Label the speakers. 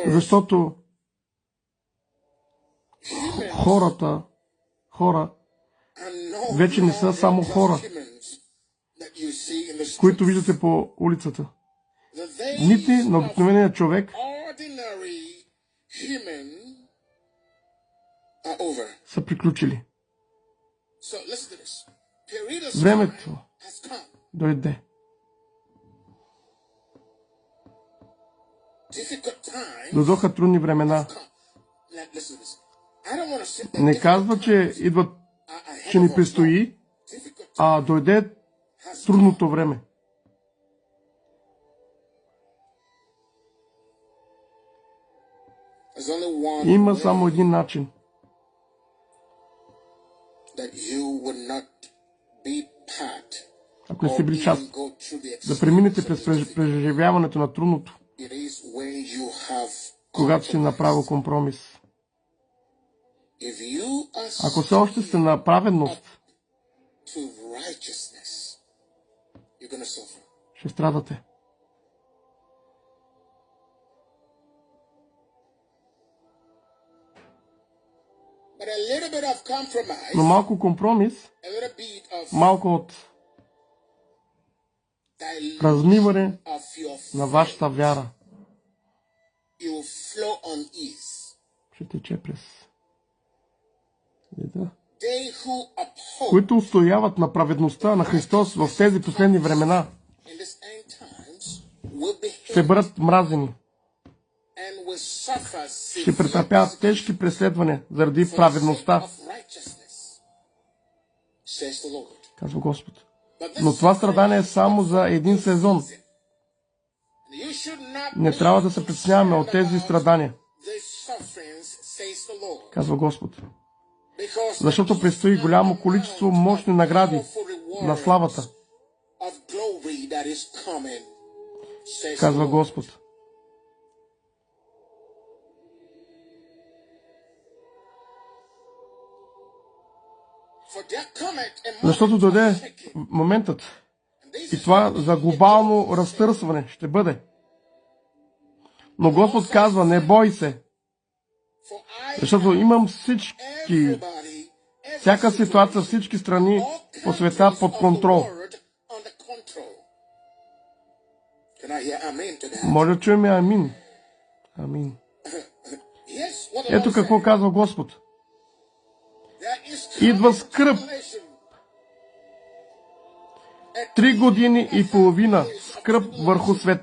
Speaker 1: Защото хора вече не са само хора, които виждате по улицата. Дните на обикновения човек са приключили. Времето дойде. Дойдоха трудни времена. Не казва, че идват, че ни предстои, а дойде трудното време. Има само един начин. Ако не сте били част, да преминете през преживяването на трудното, когато си направил компромис. Ако все още сте на праведност, ще страдате. Но малко компромис, малко от размиване на вашата вяра ще тече през леда. Които устояват на праведността на Христос в тези последни времена, ще бъдат мразени. Ще претърпяват тежки преследвания заради праведността, казва Господ. Но това страдание е само за един сезон. Не трябва да се притесняваме от тези страдания, казва Господ. Защото предстои голямо количество мощни награди на славата, казва Господ. Защото дойде моментът и това за глобално разтърсване ще бъде. Но Господ казва, не бой се, защото имам всяка ситуация, всички страни по света под контрол. Моля, чуем амин. Амин. Ето какво казва Господ. Идва скръб. 3 години и половина скръб върху света.